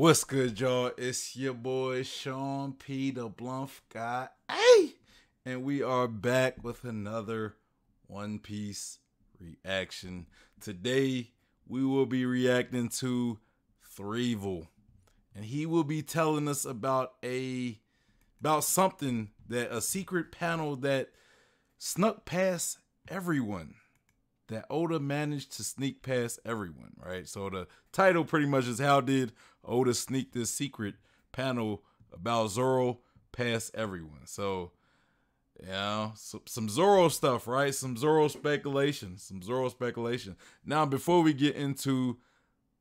What's good, y'all? It's your boy Sean P. the Blunt Guy. Hey! And we are back with another One Piece reaction. Today, we will be reacting to Threevil. And he will be telling us about something, that a secret panel that snuck past everyone. That Oda managed to sneak past everyone, right? So the title pretty much is how did Oda sneak this secret panel about Zoro past everyone. So, you know, some Zoro stuff, right? Some Zoro speculation. Now, before we get into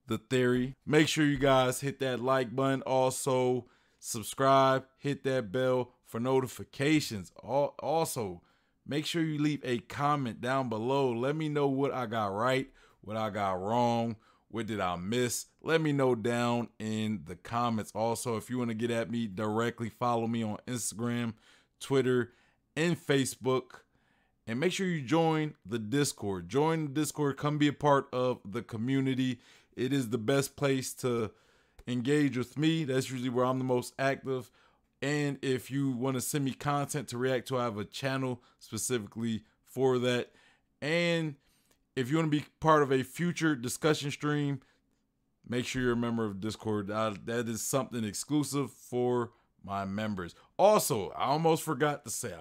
the theory, make sure you guys hit that like button. Also, subscribe, hit that bell for notifications. Also, make sure you leave a comment down below. Let me know what I got right, what I got wrong, what did I miss. Let me know down in the comments. Also, if you want to get at me directly, follow me on Instagram, Twitter, and Facebook. And make sure you join the Discord. Join the Discord. Come be a part of the community. It is the best place to engage with me. That's usually where I'm the most active. And if you want to send me content to react to, I have a channel specifically for that. And if you want to be part of a future discussion stream, make sure you're a member of Discord. That is something exclusive for my members. Also, I almost forgot to say,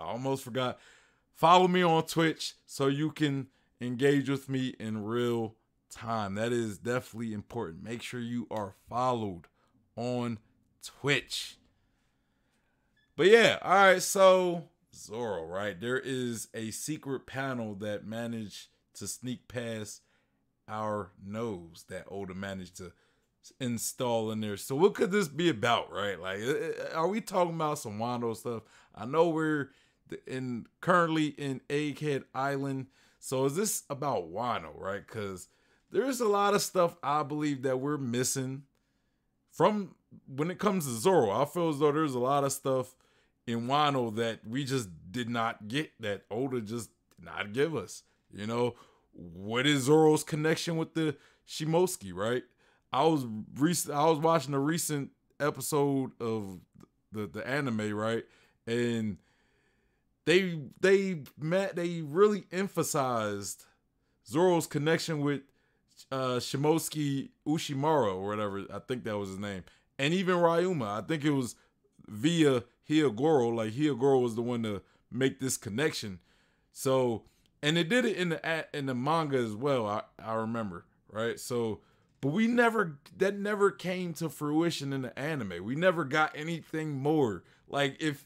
follow me on Twitch so you can engage with me in real time. That is definitely important. Make sure you are followed on Twitch. But yeah, all right, so Zoro, right? There is a secret panel that managed to sneak past our nose that Oda managed to install in there. So what could this be about, right? Like, are we talking about some Wano stuff? I know we're currently in Egghead Island. So is this about Wano, right? Because there's a lot of stuff I believe that we're missing from when it comes to Zoro. I feel as though there's a lot of stuff in Wano that we just did not get, that Oda just did not give us. You know, what is Zoro's connection with the Shimosuke, right? I was watching a recent episode of the anime, right? And they really emphasized Zoro's connection with Shimosuke Ushimura or whatever. I think that was his name. And even Ryuma. I think it was via Hyogoro. Like, Hyogoro was the one to make this connection. So, and they did it in the manga as well, I remember, right? So, but that never came to fruition in the anime. We never got anything more. Like, if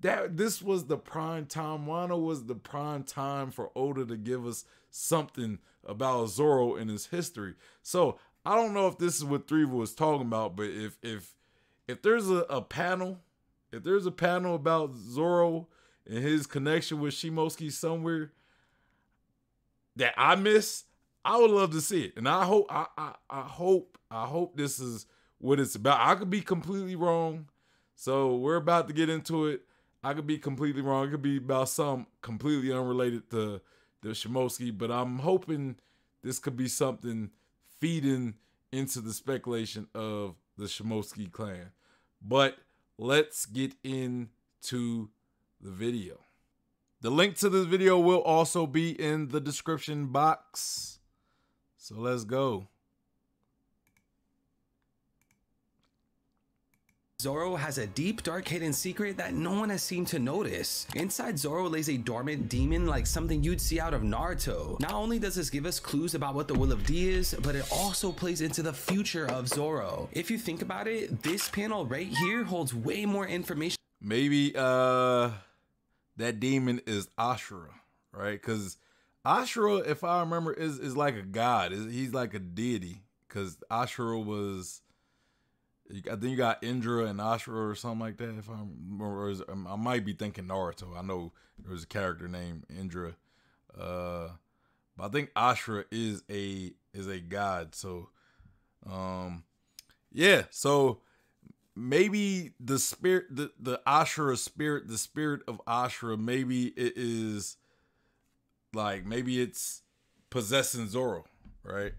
this was the prime time, Wano was the prime time for Oda to give us something about Zoro and his history. So, I don't know if this is what Threevil was talking about, but if there's a panel, if there's a panel about Zoro and his connection with Shimosuke somewhere that I miss, I would love to see it. And I hope this is what it's about. I could be completely wrong. So we're about to get into it. I could be completely wrong. It could be about something completely unrelated to the Shimosuke, but I'm hoping this could be something feeding into the speculation of the Shimosuke clan. But let's get into the video. The link to this video will also be in the description box. So let's go. Zoro has a deep, dark hidden secret that no one has seemed to notice. Inside Zoro lays a dormant demon, like something you'd see out of Naruto. Not only does this give us clues about what the Will of D is, but it also plays into the future of Zoro. If you think about it, this panel right here holds way more information. Maybe that demon is Ashura, right? Because Ashura, if I remember, is like a god. He's like a deity. Because Ashura was, I think you got Indra and Ashura or something like that. If I remember, I might be thinking Naruto. I know there was a character named Indra, but I think Ashura is a god. So, yeah. So maybe the spirit, the Ashura spirit, the spirit of Ashura, maybe it is like, maybe it's possessing Zoro, right?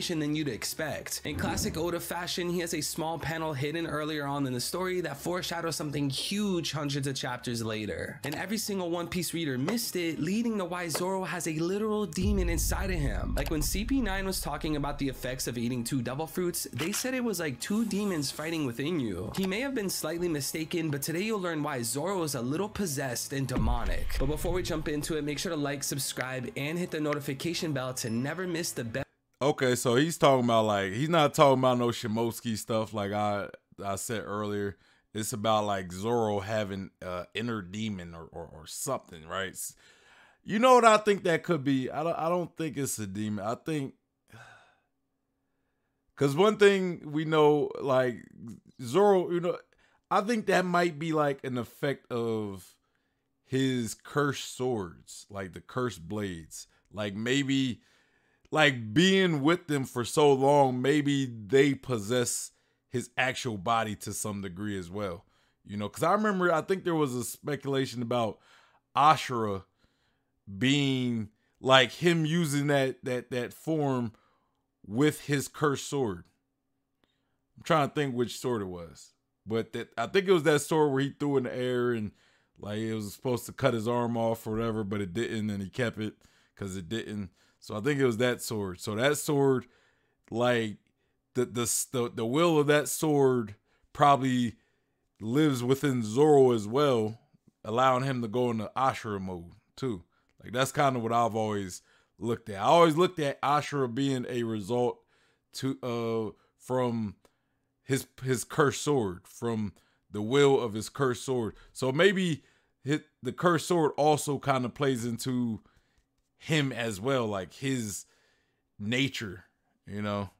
than you'd expect. In classic Oda fashion, he has a small panel hidden earlier on in the story that foreshadows something huge hundreds of chapters later. And every single One Piece reader missed it, leading to why Zoro has a literal demon inside of him. Like when CP9 was talking about the effects of eating 2 devil fruits, they said it was like 2 demons fighting within you. He may have been slightly mistaken, but today you'll learn why Zoro is a little possessed and demonic. But before we jump into it, make sure to like, subscribe, and hit the notification bell to never miss the best. Okay, so he's talking about, like, he's not talking about no Shimosuke stuff like I said earlier. It's about like Zoro having inner demon or something, right? You know what I think that could be? I don't think it's a demon. I think, because one thing we know, like Zoro, you know, I think that might be like an effect of his cursed swords, like the cursed blades. Like maybe, like being with them for so long, maybe they possess his actual body to some degree as well. You know, because I remember, I think there was a speculation about Ashura being like him using that form with his cursed sword. I'm trying to think which sword it was, but I think it was that sword where he threw in the air and like it was supposed to cut his arm off or whatever, but it didn't, and he kept it because it didn't. So I think it was that sword. So that sword, like the will of that sword probably lives within Zoro as well, allowing him to go into Ashura mode too. Like that's kind of what I've always looked at. I always looked at Ashura being a result to from his cursed sword, from the will of his cursed sword. So maybe the cursed sword also kind of plays into him as well, like his nature, you know.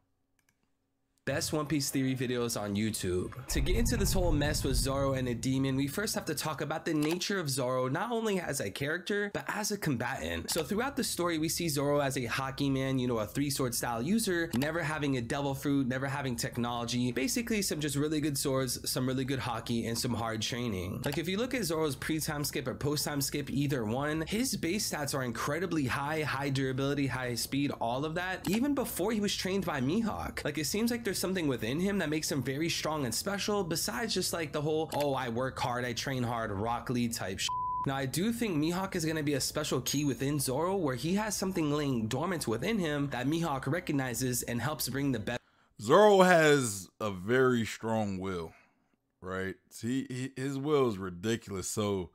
Best One Piece theory videos on YouTube. To get into this whole mess with Zoro and a demon, we first have to talk about the nature of Zoro, not only as a character, but as a combatant. So throughout the story, we see Zoro as a hockey man, you know, a 3-sword style user, never having a devil fruit, never having technology, basically some just really good swords, some really good hockey, and some hard training. Like if you look at Zoro's pre-time skip or post-time skip, either one, his base stats are incredibly high durability, high speed, all of that, even before he was trained by Mihawk. Like it seems like there's something within him that makes him very strong and special, besides just like the whole, oh, I work hard, I train hard, Rock Lee type shit. Now, I do think Mihawk is going to be a special key within Zoro where he has something laying dormant within him that Mihawk recognizes and helps bring the best. Zoro has a very strong will, right? His will is ridiculous. So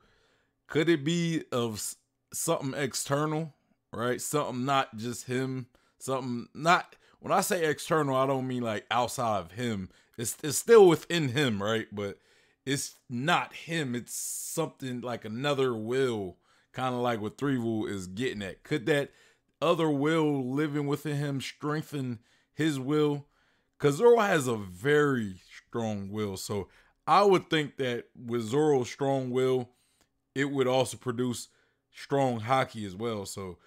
could it be of something external, right? Something not just him, something not... When I say external, I don't mean like outside of him. It's still within him, right? But it's not him. It's something like another will, kind of like what Threevil is getting at. Could that other will living within him strengthen his will? Because Zoro has a very strong will. So I would think that with Zoro's strong will, it would also produce strong haki as well. So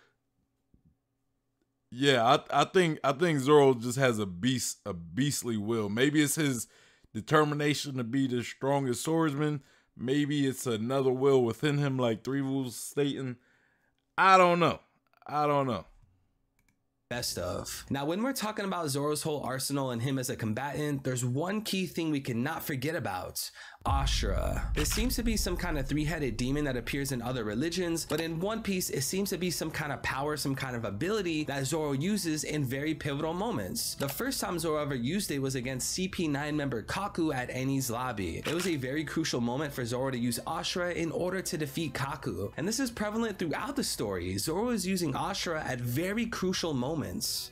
yeah, I think Zoro just has a beastly will. Maybe it's his determination to be the strongest swordsman. Maybe it's another will within him, like Threevil's stating. I don't know. Best of. Now, when we're talking about Zoro's whole arsenal and him as a combatant, there's one key thing we cannot forget about: Ashura. This seems to be some kind of 3-headed demon that appears in other religions, but in One Piece, it seems to be some kind of power, some kind of ability that Zoro uses in very pivotal moments. The first time Zoro ever used it was against CP9 member Kaku at Eni's lobby. It was a very crucial moment for Zoro to use Ashura in order to defeat Kaku, and this is prevalent throughout the story. Zoro is using Ashura at very crucial moments.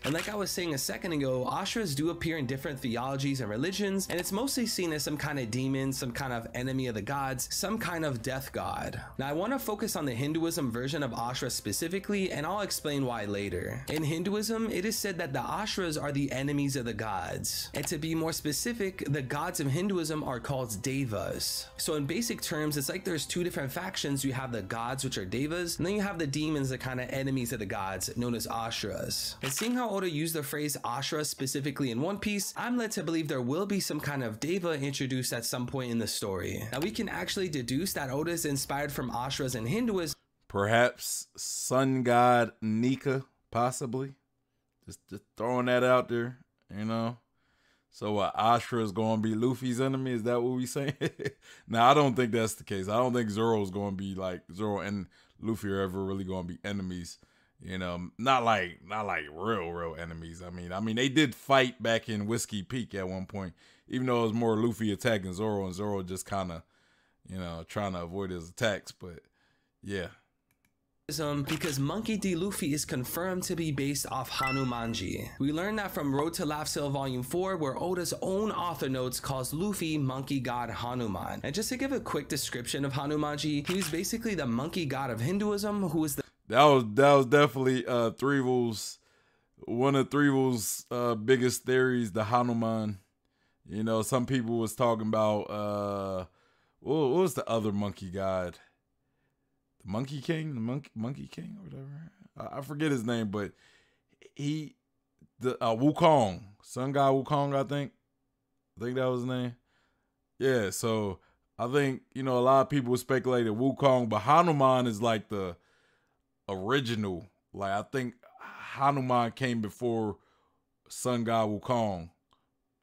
And like I was saying a second ago, Ashuras do appear in different theologies and religions, and it's mostly seen as some kind of demon, some kind of enemy of the gods, some kind of death god. Now I want to focus on the Hinduism version of Ashura specifically, and I'll explain why later. In Hinduism, it is said that the Ashuras are the enemies of the gods, and to be more specific, the gods of Hinduism are called devas. So in basic terms, it's like there's 2 different factions. You have the gods, which are devas, and then you have the demons, the kind of enemies of the gods, known as Ashuras. And seeing how Oda used the phrase Ashura specifically in One Piece, I'm led to believe there will be some kind of deva introduced at some point in the story. Now we can actually deduce that Oda is inspired from Ashuras in Hinduism. Perhaps sun god Nika, possibly. Just throwing that out there, you know. So Ashura is going to be Luffy's enemy? Is that what we saying? Now, I don't think that's the case. I don't think Zoro's going to be like, Zoro and Luffy are ever really going to be enemies. You know, not like real enemies. I mean, they did fight back in Whiskey Peak at one point, even though it was more Luffy attacking Zoro and Zoro just kind of, you know, trying to avoid his attacks. But yeah. Because Monkey D. Luffy is confirmed to be based off Hanumanji. We learned that from Road to Laugh Sale Volume 4, where Oda's own author notes calls Luffy Monkey God Hanuman. And just to give a quick description of Hanumanji, he's basically the monkey god of Hinduism, who is the— That was definitely one of Threeville's biggest theories, the Hanuman. You know, some people was talking about what was the other monkey god? The Monkey King? The Monkey King or whatever. I forget his name, but the Wukong. Sun God Wukong, I think that was his name. Yeah, so I think, you know, a lot of people speculated Wukong, but Hanuman is like the original. Like, I think Hanuman came before Sun God Wukong,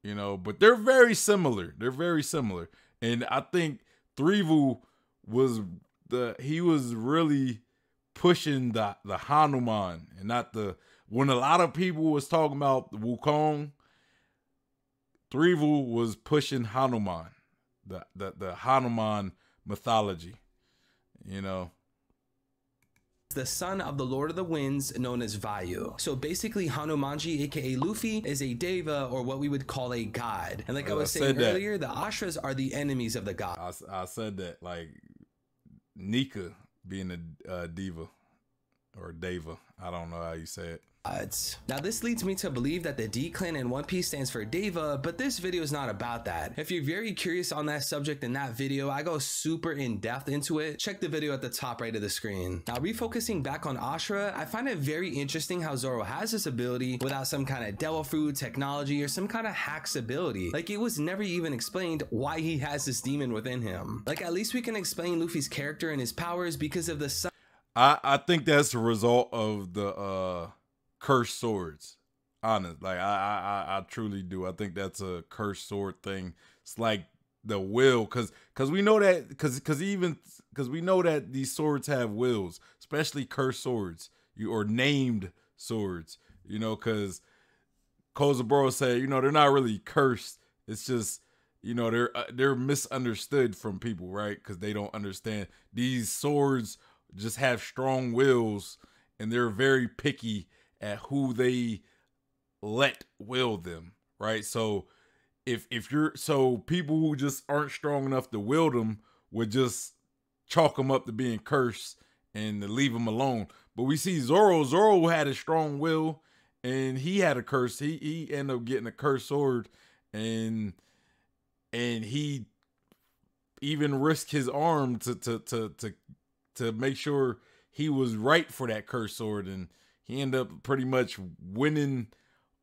you know, but they're very similar. And I think Threeville was he was really pushing the Hanuman and not when a lot of people was talking about the Wukong, Threeville was pushing Hanuman, the Hanuman mythology, you know. The son of the Lord of the Winds, known as Vayu. So basically, Hanumanji, aka Luffy, is a deva, or what we would call a god. And like I was saying earlier, the Ashras are the enemies of the god. I said that, like Nika being a diva or deva. I don't know how you say it. Now this leads me to believe that the D clan in One Piece stands for Deva, but this video is not about that. If you're very curious on that subject in that video, I go super in depth into it. Check the video at the top right of the screen. Now refocusing back on Ashura, I find it very interesting how Zoro has this ability without some kind of devil fruit technology or some kind of hacks ability. Like, it was never even explained why he has this demon within him. Like, at least we can explain Luffy's character and his powers because of the sun. I think that's a result of the cursed swords. Honest, like I truly do. I think that's a cursed sword thing. It's like the will, cause we know that, cause we know that these swords have wills, especially cursed swords, or named swords. You know, cause Kozaburo said, you know, they're not really cursed. It's just, you know, they're misunderstood from people, right? Cause they don't understand. These swords just have strong wills, and they're very picky at who they let will them, right? So if people who just aren't strong enough to will them would just chalk them up to being cursed and to leave them alone. But we see Zoro had a strong will, and he had a curse. He ended up getting a cursed sword, and he even risked his arm to make sure he was right for that cursed sword, and he ended up pretty much winning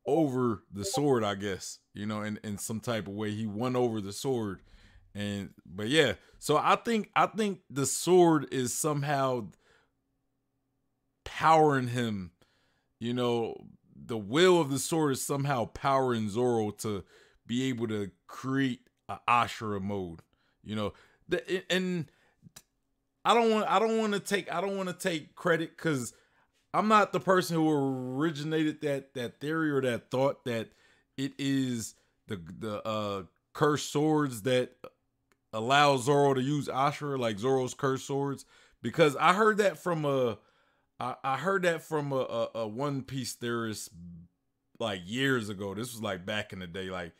over the sword, I guess, you know, in some type of way. He won over the sword. But yeah, so I think the sword is somehow powering him. You know, the will of the sword is somehow powering Zoro to be able to create an Ashura mode. You know, and I don't want to take credit, because I'm not the person who originated that theory or that thought that it is the cursed swords that allow Zoro to use Ashura, like Zoro's cursed swords, because I heard that from a One Piece theorist like years ago. This was like back in the day, like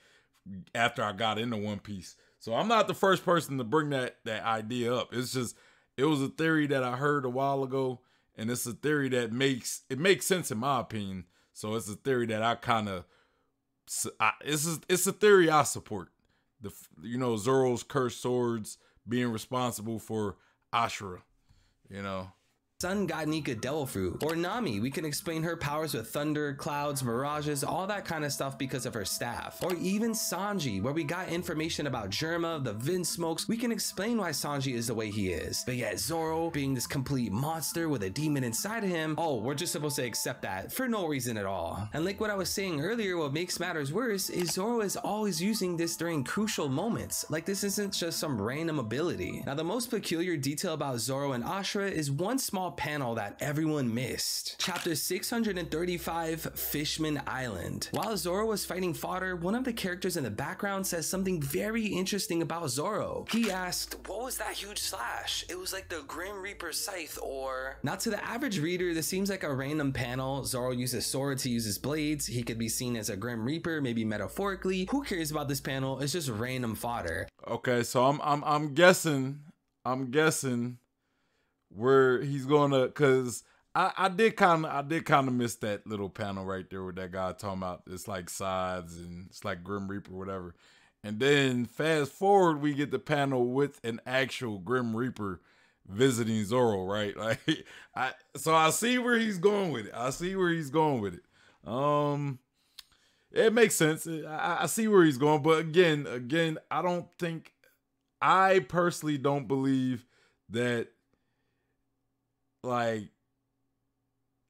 after I got into One Piece. So I'm not the first person to bring that idea up. It's just, it was a theory that I heard a while ago. And it's a theory that makes sense in my opinion. So it's a theory that I kind of, it's a theory I support. You know, Zoro's cursed swords being responsible for Ashura, you know. Sun God Nika Devil Fruit. Or Nami, we can explain her powers with thunder, clouds, mirages, all that kind of stuff because of her staff. Or even Sanji, where we got information about Germa, the Vin Smokes, we can explain why Sanji is the way he is. But yet Zoro, being this complete monster with a demon inside of him, oh, we're just supposed to accept that for no reason at all. And like what I was saying earlier, what makes matters worse is Zoro is always using this during crucial moments. Like this isn't just some random ability. Now the most peculiar detail about Zoro and Ashura is one small panel that everyone missed. Chapter 635, Fishman Island. While Zoro was fighting fodder, one of the characters in the background says something very interesting about Zoro. He asked, what was that huge slash? It was like the Grim Reaper scythe or... Now to the average reader, this seems like a random panel. Zoro uses swords, he uses blades. He could be seen as a Grim Reaper, maybe metaphorically. Who cares about this panel? It's just random fodder. Okay, so I'm guessing where he's gonna, cause I did kind of miss that little panel right there with that guy talking about it's like sides and it's like Grim Reaper or whatever. And then fast forward, we get the panel with an actual Grim Reaper visiting Zoro, right? Like so I see where he's going with it. It makes sense. I see where he's going, but again, I personally don't believe that, like,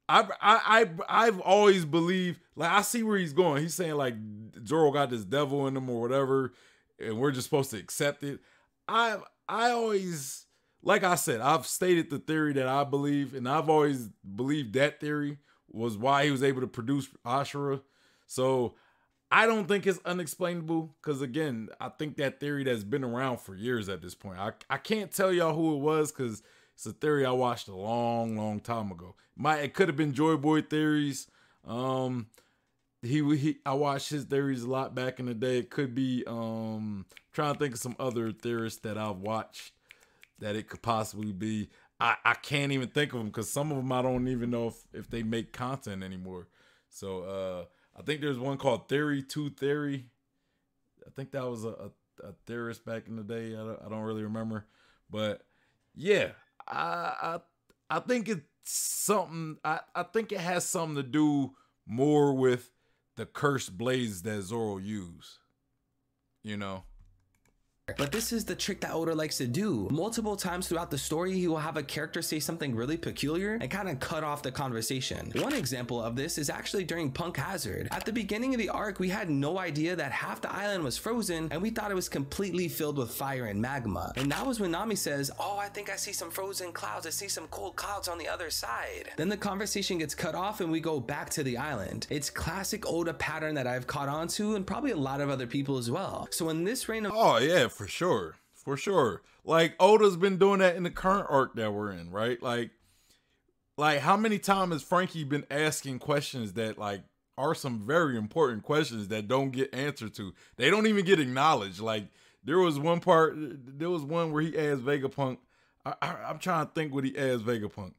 I've always believed, like, I see where he's going. He's saying like Zoro got this devil in him or whatever, and we're just supposed to accept it. I always, like I said, I've stated the theory that I believe, and I've always believed that theory was why he was able to produce Ashura. So I don't think it's unexplainable, because again, I think that theory that's been around for years at this point. I can't tell y'all who it was, because it's a theory I watched a long time ago. It could have been Joy Boy Theories. I watched his theories a lot back in the day. It could be trying to think of some other theorists that I've watched that it could possibly be. I can't even think of them, because some of them I don't even know if they make content anymore. So I think there's one called Theory 2 Theory. I think that was a theorist back in the day. I don't really remember, but yeah, I think it's something. I think it has something to do more with the cursed blades that Zoro used, you know. But this is the trick that Oda likes to do. Multiple times throughout the story, he will have a character say something really peculiar and kind of cut off the conversation. One example of this is actually during Punk Hazard. At the beginning of the arc, we had no idea that half the island was frozen, and we thought it was completely filled with fire and magma. And that was when Nami says, oh, I think I see some frozen clouds. I see some cold clouds on the other side. Then the conversation gets cut off and we go back to the island. It's classic Oda pattern that I've caught on to, and probably a lot of other people as well. So in this random... Oh yeah, for sure. Like Oda's been doing that in the current arc that we're in, right? Like how many times has Frankie been asking questions that like are some very important questions that don't get answered to? They don't even get acknowledged. Like there was one where he asked Vegapunk. I'm trying to think what he asked Vegapunk.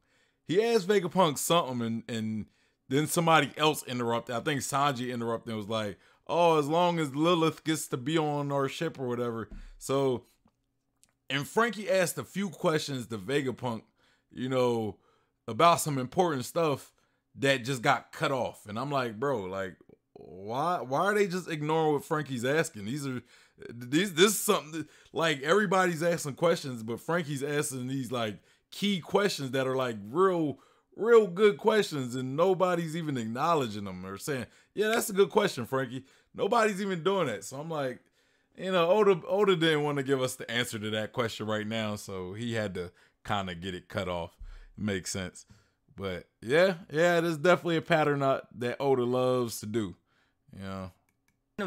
He asked Vegapunk something, and then somebody else interrupted. I think Sanji interrupted and was like, oh, as long as Lilith gets to be on our ship or whatever. So, and Frankie asked a few questions to Vegapunk, you know, about some important stuff that just got cut off. And I'm like, bro, like, why are they just ignoring what Frankie's asking? This is something like everybody's asking questions, but Frankie's asking these like key questions that are like real good questions, and nobody's even acknowledging them or saying, yeah, that's a good question, Frankie. Nobody's even doing that. So I'm like, you know, Oda didn't want to give us the answer to that question right now, so he had to kind of get it cut off. Makes sense. But yeah, there's definitely a pattern that Oda loves to do, you know.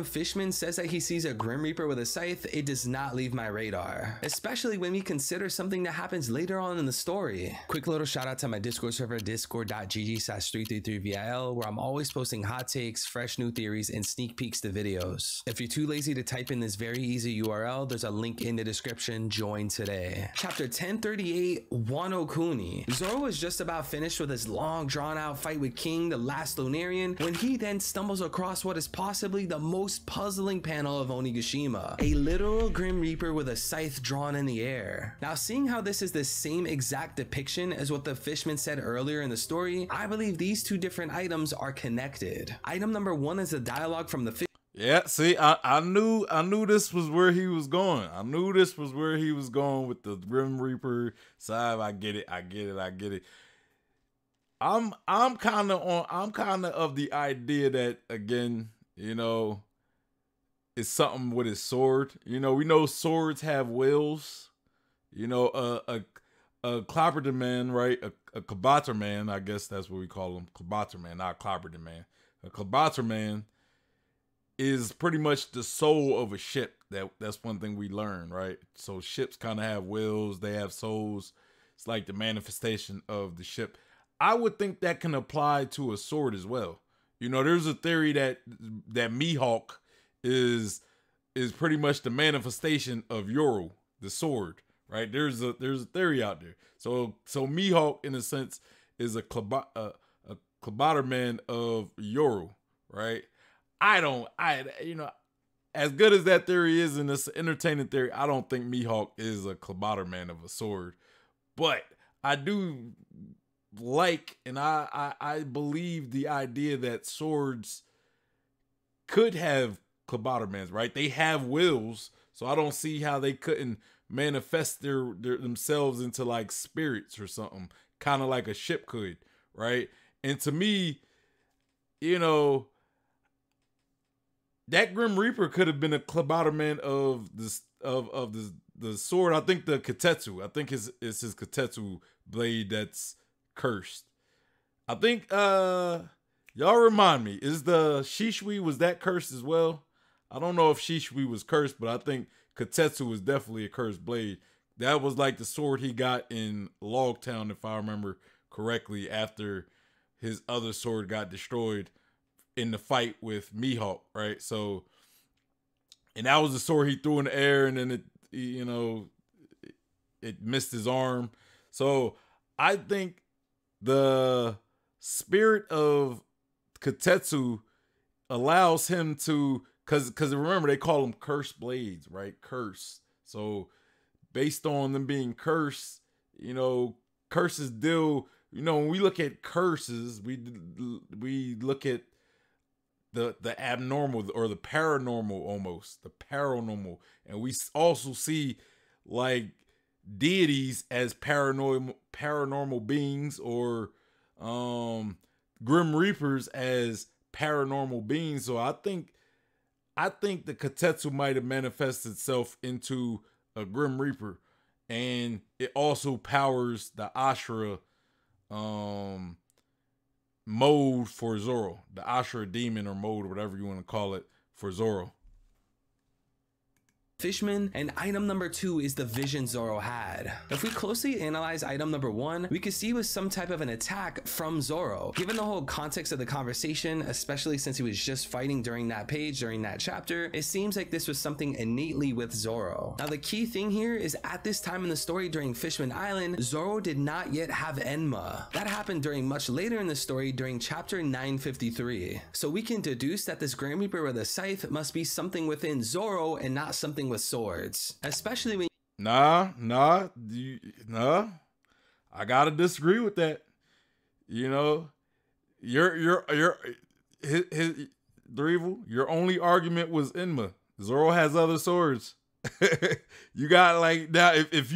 Fishman says that he sees a Grim Reaper with a scythe. It does not leave my radar, especially when we consider something that happens later on in the story. Quick little shout out to my Discord server, discord.gg/333VIL, where I'm always posting hot takes, fresh new theories, and sneak peeks to videos. If you're too lazy to type in this very easy URL, there's a link in the description. Join today. Chapter 1038, Wano Kuni. Zoro was just about finished with his long drawn out fight with King, the last Lunarian, when he then stumbles across what is possibly the most most puzzling panel of Onigashima, a literal Grim Reaper with a scythe drawn in the air. Now, seeing how this is the same exact depiction as what the Fishman said earlier in the story, I believe these two different items are connected. Item number 1 is the dialogue from the Yeah, see, I knew this was where he was going. I knew this was where he was going with the Grim Reaper side. I get it. I'm kind of the idea that, again, you know, it's something with his sword. You know, we know swords have wills. You know, a Clopperton man, right? A Klabater man, I guess that's what we call him. Klabater man, not Clopperton man. A Klabater man is pretty much the soul of a ship. That's one thing we learn, right? So ships kind of have wills, they have souls. It's like the manifestation of the ship. I would think that can apply to a sword as well. You know, there's a theory that Mihawk is pretty much the manifestation of Zoro, the sword, right? There's a theory out there. So Mihawk, in a sense, is a Klabater man of Zoro, right? You know, as good as that theory is, and it's an entertaining theory, I don't think Mihawk is a Klabater man of a sword. But I do like, and I believe the idea that swords could have Klabater mans, right? They have wills, so I don't see how they couldn't manifest themselves into like spirits or something, kind of like a ship could, right? And to me, you know, that Grim Reaper could have been a Klabater man of the sword. I think the Katetsu. I think it's his Katetsu blade that's cursed. I think y'all remind me, is the Shishui, was that cursed as well? I don't know if Shishui was cursed, but I think Katetsu was definitely a cursed blade. That was like the sword he got in Logtown, if I remember correctly, after his other sword got destroyed in the fight with Mihawk, right? So, and that was the sword he threw in the air, and then it missed his arm. So I think the spirit of Katetsu allows him to, because remember, they call them cursed blades, right? Curse. So based on them being cursed, you know, curses deal, you know, when we look at curses, we look at the abnormal or the paranormal, almost the paranormal, and we also see like deities as paranormal beings, or Grim Reapers as paranormal beings. So I think the Katetsu might have manifested itself into a Grim Reaper, and it also powers the Ashura mode for Zoro, the Ashura demon or mode, whatever you want to call it, for Zoro. Fishman, and item number 2 is the vision Zoro had. If we closely analyze item number 1, we could see it was some type of an attack from Zoro. Given the whole context of the conversation, especially since he was just fighting during that page, during that chapter, it seems like this was something innately with Zoro. Now the key thing here is, at this time in the story during Fishman Island, Zoro did not yet have Enma. That happened during much later in the story, during chapter 953. So we can deduce that this Grim Reaper with a scythe must be something within Zoro and not something with swords, especially when Nah, I gotta disagree with that. You know, his Drevel, your only argument was Enma. Zoro has other swords. You got, like, now if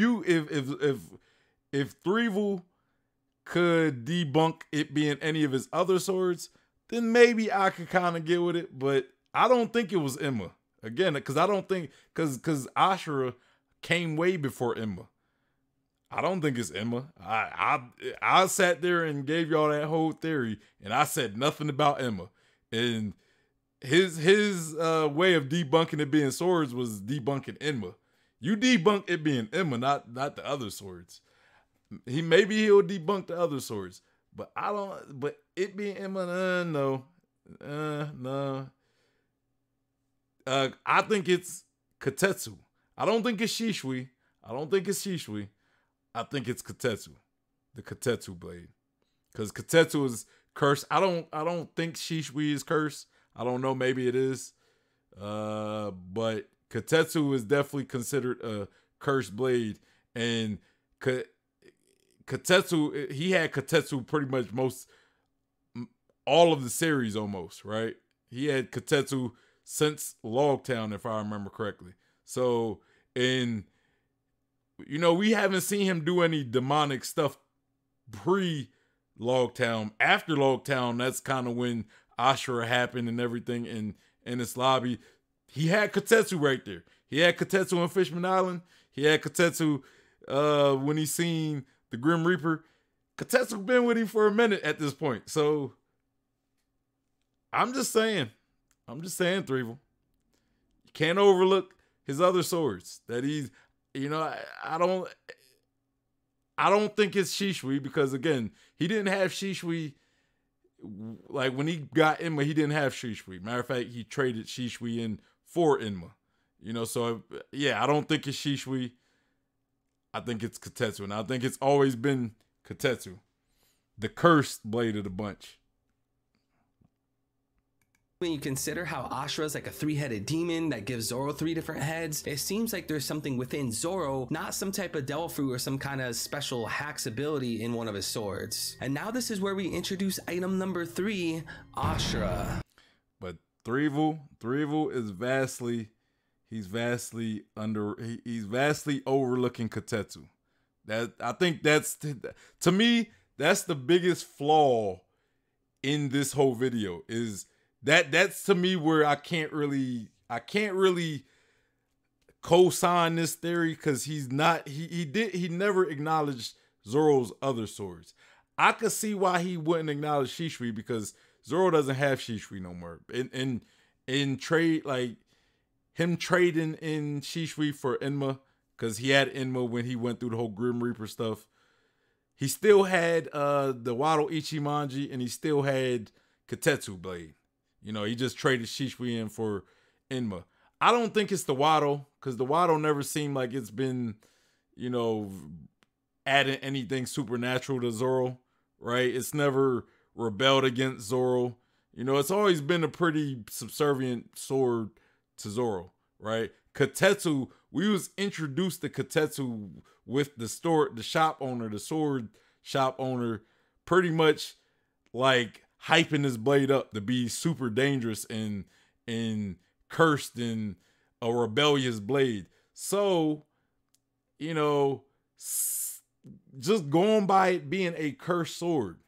Drevel could debunk it being any of his other swords, then maybe I could kind of get with it, but I don't think it was Enma. Again, because I don't think, because Ashura came way before Enma. I don't think it's Enma. I sat there and gave y'all that whole theory, and I said nothing about Enma. And his way of debunking it being swords was debunking Enma. You debunk it being Enma, not the other swords. Maybe he'll debunk the other swords, but I don't. But it being Enma, no. I think it's Katetsu. I don't think it's Shishui. I think it's Katetsu. The Katetsu blade. Because Katetsu is cursed. I don't think Shishui is cursed. I don't know, maybe it is. But Katetsu is definitely considered a cursed blade, and Katetsu, he had Katetsu pretty much all of the series almost, right? He had Katetsu since Logtown, if I remember correctly. So, and we haven't seen him do any demonic stuff pre-Logtown. After Logtown, that's kind of when Ashura happened and everything in its lobby. He had Katetsu right there. He had Katetsu on Fishman Island. He had Katetsu when he seen the Grim Reaper. Katetsu been with him for a minute at this point. So I'm just saying, Threevil. You can't overlook his other swords that he's, I don't think it's Shishui, because again, he didn't have Shishui. Like when he got Enma, he didn't have Shishui. Matter of fact, he traded Shishui in for Enma. So yeah, I don't think it's Shishui. I think it's Katetsu, and I think it's always been Katetsu, the cursed blade of the bunch. When you consider how Ashura is like a 3-headed demon that gives Zoro 3 different heads, it seems like there's something within Zoro, not some type of devil fruit or some kind of special hacks ability in one of his swords. And now this is where we introduce item number 3, Ashura. But Threevil is vastly overlooking Katetsu. I think that's, to me, that's the biggest flaw in this whole video, is that's to me where I can't really co-sign this theory, because he never acknowledged Zoro's other swords. I could see why he wouldn't acknowledge Shishui, because Zoro doesn't have Shishui no more. In trade, like him trading in Shishui for Enma, because he had Enma when he went through the whole Grim Reaper stuff. He still had the Wado Ichimonji, and he still had Katetsu blade. He just traded Shishui in for Enma. I don't think it's the Wado, because the Wado never seemed like it's been, adding anything supernatural to Zoro, right? It's never rebelled against Zoro. It's always been a pretty subservient sword to Zoro, right? Katetsu, we was introduced to Katetsu with the sword shop owner, pretty much like hyping his blade up to be super dangerous and cursed and a rebellious blade. So, just going by it being a cursed sword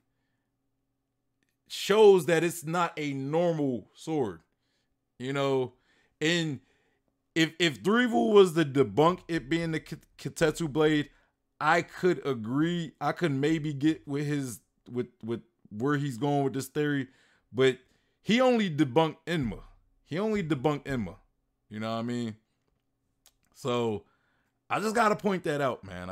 shows that it's not a normal sword. And if Threevil was to debunk it being the Katetsu blade, I could agree. I could maybe get with where he's going with this theory, but he only debunked Enma. You know what I mean? So I just got to point that out, man.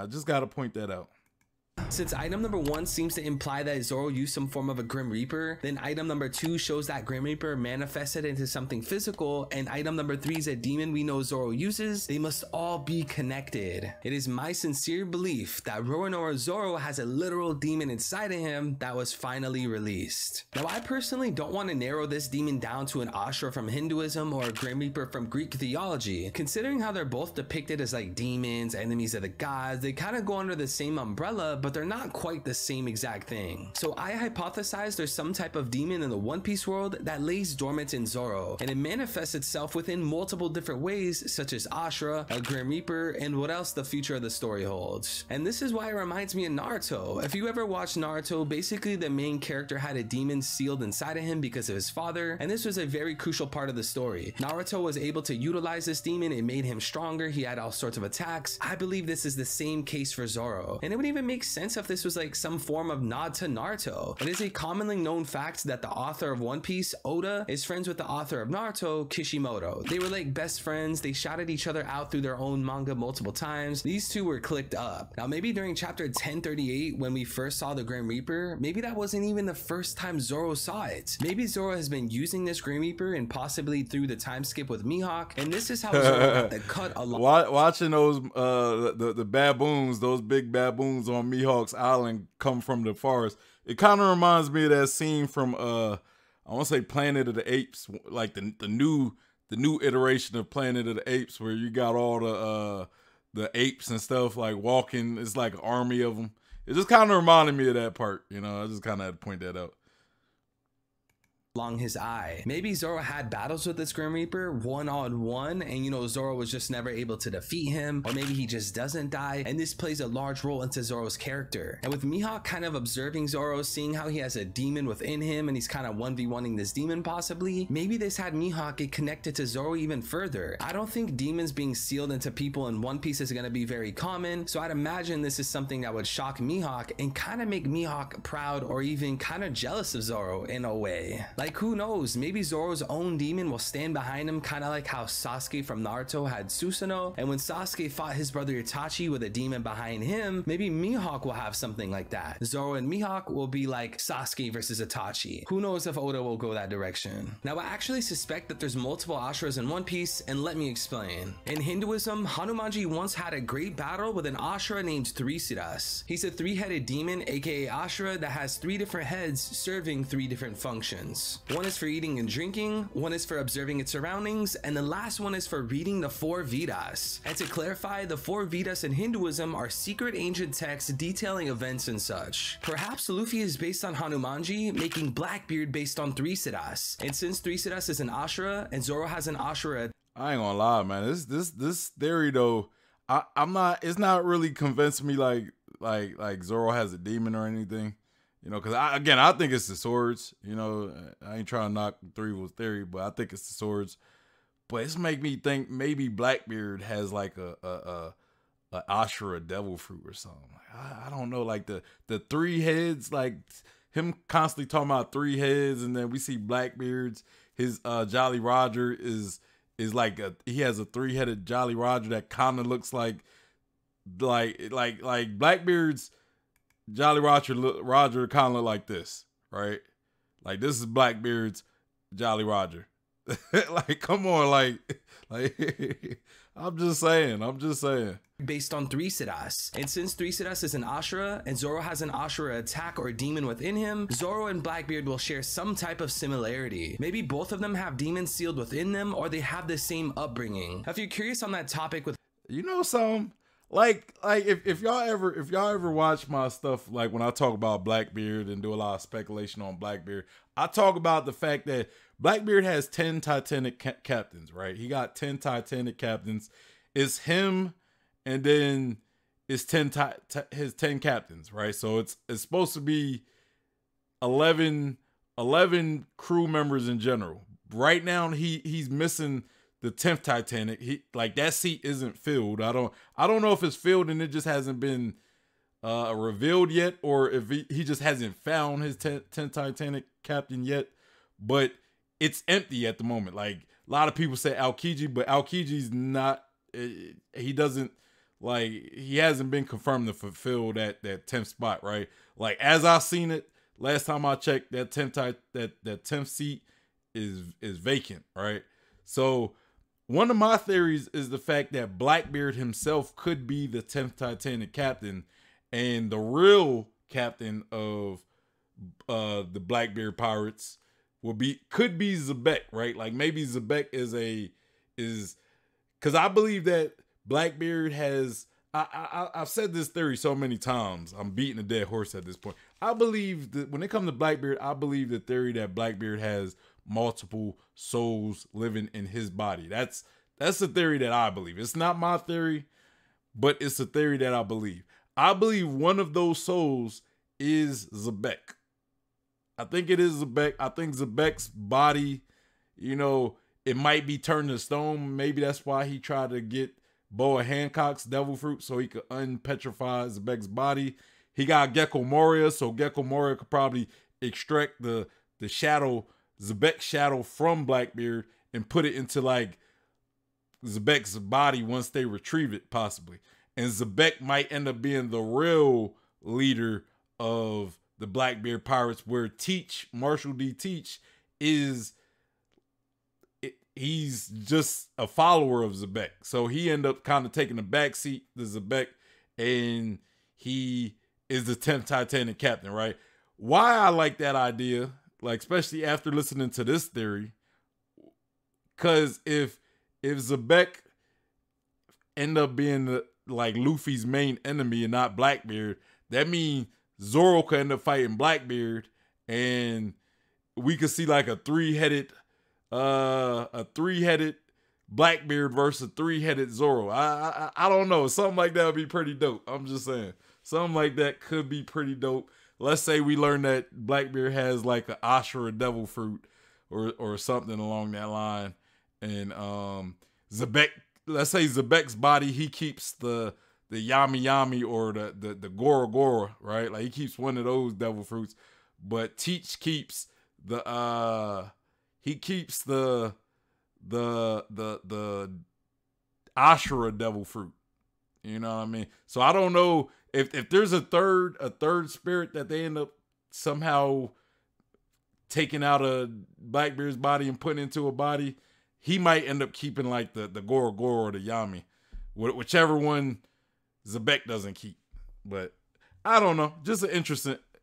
Since item number 1 seems to imply that Zoro used some form of a Grim Reaper, then item number 2 shows that Grim Reaper manifested into something physical, and item number 3 is a demon we know Zoro uses, they must all be connected. It is my sincere belief that Roronoa Zoro has a literal demon inside of him that was finally released. Now, I personally don't want to narrow this demon down to an Ashura from Hinduism or a Grim Reaper from Greek theology. Considering how they're both depicted as like demons, enemies of the gods, they kind of go under the same umbrella, but they're not quite the same exact thing. So I hypothesize there's some type of demon in the One Piece world that lays dormant in Zoro, and it manifests itself within multiple different ways, such as Ashura, a Grim Reaper, and what else the future of the story holds. And this is why it reminds me of Naruto. If you ever watched Naruto, basically the main character had a demon sealed inside of him because of his father, and this was a very crucial part of the story. Naruto was able to utilize this demon, it made him stronger, he had all sorts of attacks. I believe this is the same case for Zoro, and it would even make sense if this was like some form of nod to Naruto. It is a commonly known fact that the author of One Piece, Oda, is friends with the author of Naruto, Kishimoto. They were like best friends, they shouted each other out through their own manga multiple times. These two were clicked up. Now maybe during chapter 1038 when we first saw the Grim Reaper, maybe that wasn't even the first time Zoro saw it. Maybe Zoro has been using this Grim Reaper and possibly through the time skip with Mihawk, and this is how Zoro got the cut along. Watching those the baboons, those big baboons on Mihawk's Island come from the forest, it kind of reminds me of that scene from I want to say Planet of the Apes, like the new new iteration of Planet of the Apes where you got all the apes and stuff like walking. It's like an army of them. It just kind of reminded me of that part, you know. I just kind of had to point that out. Along his eye. Maybe Zoro had battles with this Grim Reaper one-on-one, and you know, Zoro was just never able to defeat him, or maybe he just doesn't die, and this plays a large role into Zoro's character. And with Mihawk kind of observing Zoro, seeing how he has a demon within him and he's kind of 1v1ing this demon possibly, maybe this had Mihawk get connected to Zoro even further. I don't think demons being sealed into people in One Piece is going to be very common, so I'd imagine this is something that would shock Mihawk and kind of make Mihawk proud or even kind of jealous of Zoro in a way. Like, who knows, maybe Zoro's own demon will stand behind him, kind of like how Sasuke from Naruto had Susanoo, and when Sasuke fought his brother Itachi with a demon behind him, maybe Mihawk will have something like that. Zoro and Mihawk will be like Sasuke versus Itachi. Who knows if Oda will go that direction. Now, I actually suspect that there's multiple Ashuras in One Piece, and let me explain. In Hinduism, Hanumanji once had a great battle with an Ashura named Trisiras. He's a three-headed demon, aka Ashura, that has 3 different heads serving 3 different functions. One is for eating and drinking, one is for observing its surroundings, and the last one is for reading the 4 Vedas. And to clarify, the 4 Vedas in Hinduism are secret ancient texts detailing events and such. Perhaps Luffy is based on Hanumanji, making Blackbeard based on Trisiras. And since Trisiras is an Ashura and Zoro has an Ashura, I ain't gonna lie, man. This theory though, it's not really convincing me like Zoro has a demon or anything. You know, because I think it's the swords. You know, I ain't trying to knock Three Evil's theory, but I think it's the swords. But it's make me think maybe Blackbeard has like a Ashura devil fruit or something. Like, I don't know, like the 3 heads, like him constantly talking about 3 heads, and then we see Blackbeard's his Jolly Roger is like he has a 3-headed Jolly Roger that kind of looks like Blackbeard's Jolly Roger kind of look like this, right? Like this is Blackbeard's Jolly Roger. Like, come on, like I'm just saying. based on Trisiras. And since Trisiras is an Ashura and Zoro has an Ashura attack or demon within him, Zoro and Blackbeard will share some type of similarity. Maybe both of them have demons sealed within them, or they have the same upbringing. If you're curious on that topic with, you know, some like if y'all ever watch my stuff, like when I talk about Blackbeard and do a lot of speculation on Blackbeard, I talk about the fact that Blackbeard has 10 Titanic captains, right? He got 10 Titanic captains. It's him, and then it's 10 his 10 captains, right? So it's supposed to be 11 crew members in general. Right now he's missing the 10th Titanic. He, like, that seat isn't filled. I don't know if it's filled and it just hasn't been revealed yet, or if he just hasn't found his 10 Titanic captain yet. But it's empty at the moment. Like, a lot of people say Aokiji, but Aokiji's not. He doesn't, like, he hasn't been confirmed to fulfill that 10th spot, right? Like, as I seen it last time I checked, that 10th seat is vacant, right? So one of my theories is the fact that Blackbeard himself could be the 10th Titanic captain, and the real captain of the Blackbeard pirates could be Zebek, right? Like, maybe Zebek is because I believe that Blackbeard has, I've said this theory so many times, I'm beating a dead horse at this point. I believe that when it comes to Blackbeard, I believe the theory that Blackbeard has multiple souls living in his body. That's the theory that I believe. It's not my theory, but it's a theory that I believe. I believe one of those souls is Zebek. I think it is Zebek. I think Zebek's body, you know, it might be turned to stone. Maybe that's why he tried to get Boa Hancock's devil fruit so he could unpetrify Zebek's body. He got Gecko Moria, so Gecko Moria could probably extract the shadow, Zebek's shadow from Blackbeard and put it into, like, Zebek's body once they retrieve it, possibly. And Zebek might end up being the real leader of the Blackbeard pirates, where Teach, Marshall D. Teach, he's just a follower of Zebek. So he ended up kind of taking the backseat to Zebek, and he is the 10th Titanic captain, right? Why I like that idea, like, especially after listening to this theory, Cause if Zebek end up being like Luffy's main enemy and not Blackbeard, that means Zoro could end up fighting Blackbeard, and we could see like a three-headed Blackbeard versus a three-headed Zoro. I don't know. Something like that would be pretty dope. I'm just saying. Something like that could be pretty dope. Let's say we learn that Blackbeard has like an Ashura devil fruit or something along that line. And Zebek, let's say Zebek's body, he keeps the Yami Yami or the Goro Goro, right? Like he keeps one of those devil fruits. But Teach keeps the Ashura devil fruit. You know what I mean? So I don't know if there's a third spirit that they end up somehow taking out of Blackbeard's body and putting into a body, he might end up keeping like the Goro Goro or the Yami, whichever one Zebek doesn't keep. But I don't know. Just an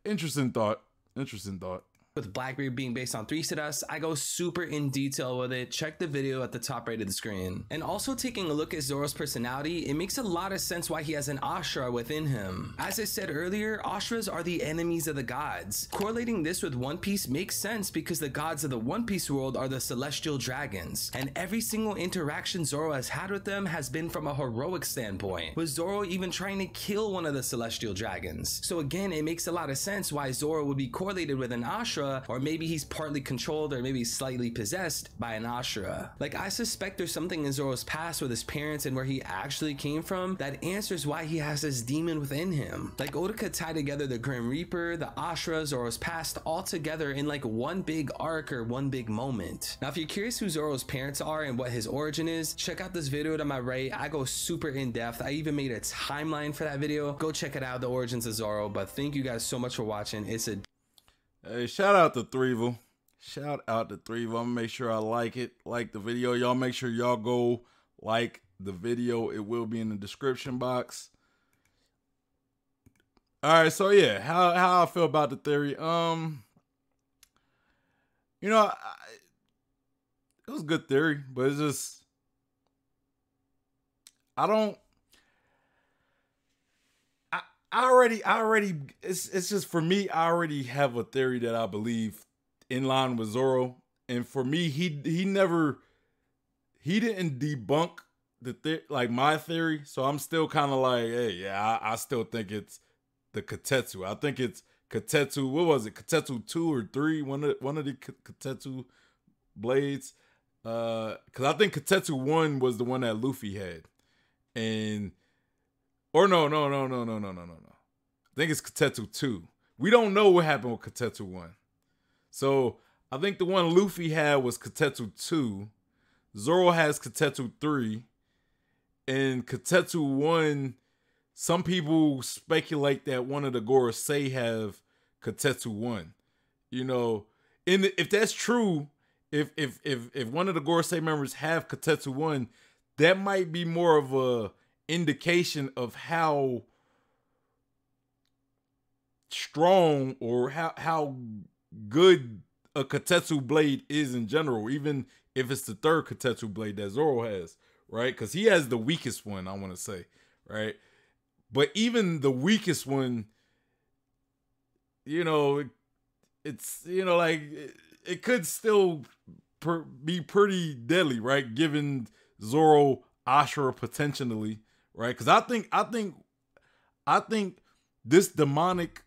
interesting thought. Interesting thought. With Blackbeard being based on 3 Siddhas, I go super in detail with it. Check the video at the top right of the screen. And also taking a look at Zoro's personality, it makes a lot of sense why he has an Ashura within him. As I said earlier, Ashuras are the enemies of the gods. Correlating this with One Piece makes sense because the gods of the One Piece world are the celestial dragons, and every single interaction Zoro has had with them has been from a heroic standpoint, with Zoro even trying to kill one of the celestial dragons. So again, it makes a lot of sense why Zoro would be correlated with an Ashura, or maybe he's partly controlled or maybe slightly possessed by an Ashura. Like, I suspect there's something in Zoro's past with his parents and where he actually came from that answers why he has this demon within him. Like, Oda could tie together the Grim Reaper, the Ashura, Zoro's past all together in like one big arc or one big moment. Now, if you're curious who Zoro's parents are and what his origin is, check out this video to my right. I go super in depth. I even made a timeline for that video. Go check it out, the origins of Zoro. But thank you guys so much for watching. It's a Hey, shout out to Threevil. Shout out to Threevil. I'm gonna make sure I like the video. Y'all make sure y'all go like the video. It will be in the description box. All right, so yeah, how I feel about the theory. You know, it was a good theory, but it's just I already, it's just for me, I already have a theory that I believe in line with Zoro. And for me, he didn't debunk like my theory. So I'm still kind of like, hey, yeah, I still think it's the Katetsu. I think it's Katetsu, what was it? Katetsu 2 or 3, one of the Katetsu blades. Cause I think Katetsu 1 was the one that Luffy had. Or no. I think it's Katetsu 2. We don't know what happened with Katetsu 1. So I think the one Luffy had was Katetsu 2. Zoro has Katetsu 3. And Katetsu 1, some people speculate that one of the Gorosei have Katetsu 1. You know, if that's true, if one of the Gorosei members have Katetsu 1, that might be more of a indication of how strong or how good a Katetsu blade is in general, even if it's the third Katetsu blade that Zoro has, right? Because he has the weakest one, I want to say, right? But even the weakest one, you know, it's, you know, like it could still be pretty deadly, right? Given Zoro Ashura potentially, right? Because I think this demonic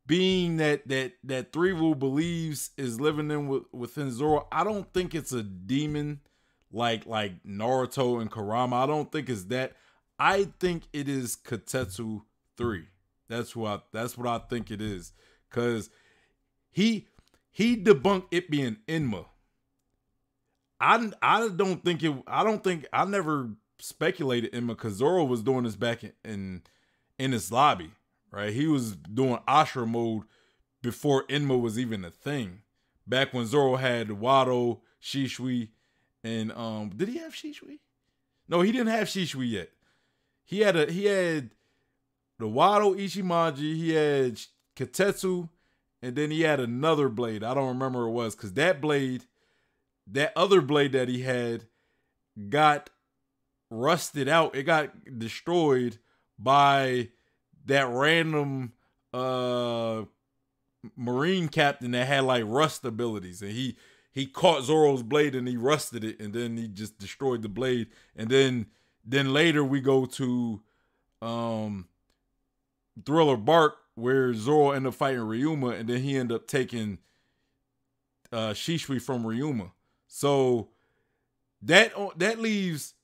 being that Threevil believes is living in within Zoro, I don't think it's a demon like Naruto and Kurama. I don't think it's that. I think it is Katetsu 3. That's what I think it is. Cause he debunked it being Enma. I never speculated Enma because Zoro was doing this back in his lobby. Right, he was doing Ashura mode before Enma was even a thing. Back when Zoro had Wado, Shishui, and did he have Shishui? No, he didn't have Shishui yet. He had the Wado Ichimonji, he had Katetsu, and then he had another blade. I don't remember what it was, because that blade that other blade that he had got rusted out. It got destroyed by that random Marine captain that had like rust abilities, and he caught Zoro's blade and he rusted it, and then he just destroyed the blade. And then later we go to Thriller Bark, where Zoro ended up fighting Ryuma, and then he ended up taking Shisui from Ryuma. So that leaves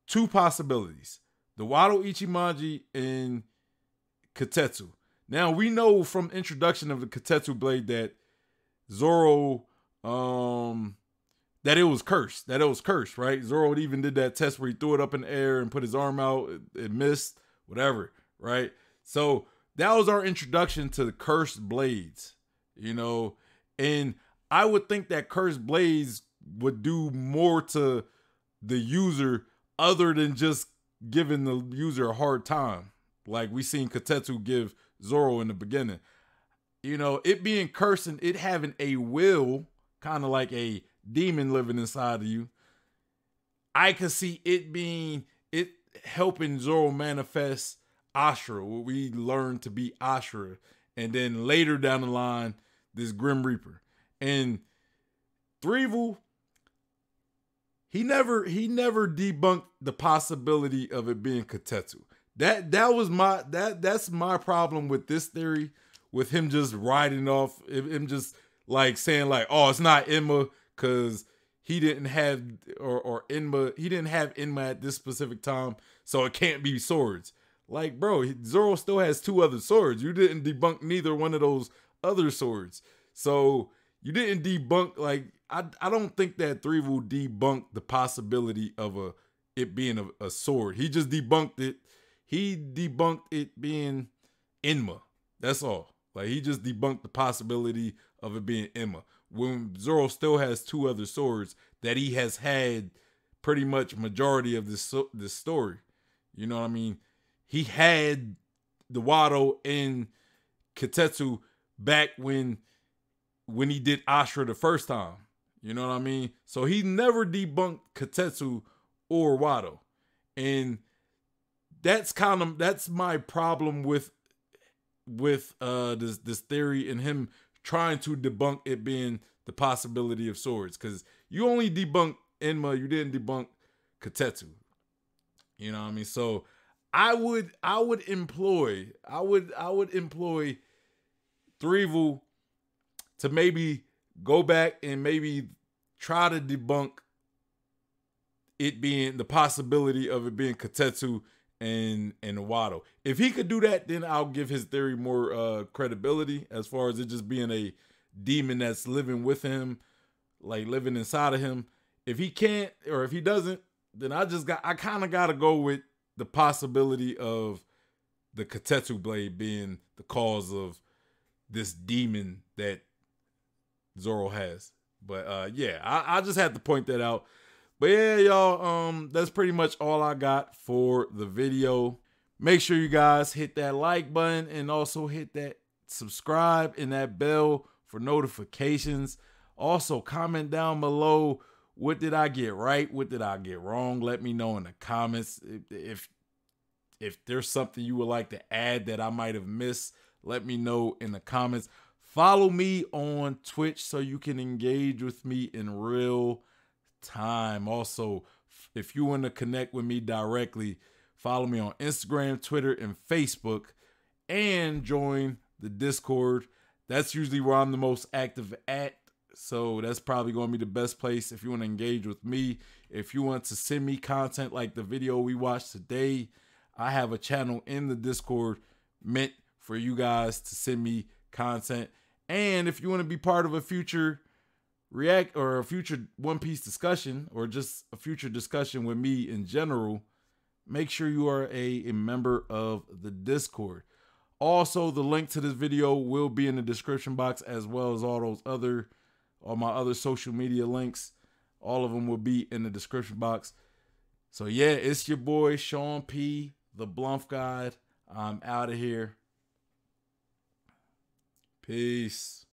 two possibilities: the Wado Ichimonji and Kotetsu. Now we know from introduction of the Kotetsu blade that Zoro that it was cursed. That it was cursed, right? Zoro even did that test where he threw it up in the air and put his arm out. It missed, whatever, right? So that was our introduction to the cursed blades, you know. And I would think that cursed blades would do more to the user other than just giving the user a hard time, like we seen Kotetsu give Zoro in the beginning. You know, it being cursed and it having a will, kind of like a demon living inside of you. I could see it helping Zoro manifest Ashura, what we learned to be Ashura, and then later down the line, this Grim Reaper. And Threevil, he never debunked the possibility of it being Kotetsu. That's my problem with this theory, with him just riding off, him just like saying like, oh, it's not Enma because he didn't have or Enma, he didn't have Enma at this specific time, so it can't be swords. Like, bro, Zoro still has two other swords. You didn't debunk neither one of those other swords. So you didn't debunk, like, I don't think that Threevil debunked the possibility of it being a sword. He just debunked it. He debunked it being Enma. That's all. Like, he just debunked the possibility of it being Enma. When Zoro still has two other swords that he has had pretty much majority of this story. You know what I mean? He had the Wado and Kotetsu back when he did Ashura the first time. You know what I mean? So he never debunked Kotetsu or Wado. And that's my problem with this theory and him trying to debunk it being the possibility of swords. Because you only debunked Enma, you didn't debunk Kotetsu. You know what I mean? So I would employ Threevil to maybe go back and maybe try to debunk it being the possibility of it being Kotetsu and Wado. If he could do that, then I'll give his theory more credibility as far as it just being a demon that's living with him, like living inside of him. If he can't, or if he doesn't, then I kind of got to go with the possibility of the Kotetsu blade being the cause of this demon that Zoro has. But yeah, I just had to point that out. But yeah, y'all, that's pretty much all I got for the video. Make sure you guys hit that like button and also hit that subscribe and that bell for notifications. Also, comment down below, what did I get right? What did I get wrong? Let me know in the comments. If there's something you would like to add that I might have missed, let me know in the comments. Follow me on Twitch so you can engage with me in real time. Also, if you want to connect with me directly, follow me on Instagram, Twitter, and Facebook, and join the Discord. That's usually where I'm the most active at. So that's probably going to be the best place if you want to engage with me. If you want to send me content like the video we watched today, I have a channel in the Discord meant for you guys to send me content. And if you want to be part of a future react or a future One Piece discussion, or just a future discussion with me in general, make sure you are a member of the Discord. Also, the link to this video will be in the description box, as well as all my other social media links. All of them will be in the description box. So yeah, it's your boy Sean P, the Bluff Guide. I'm out of here. Peace.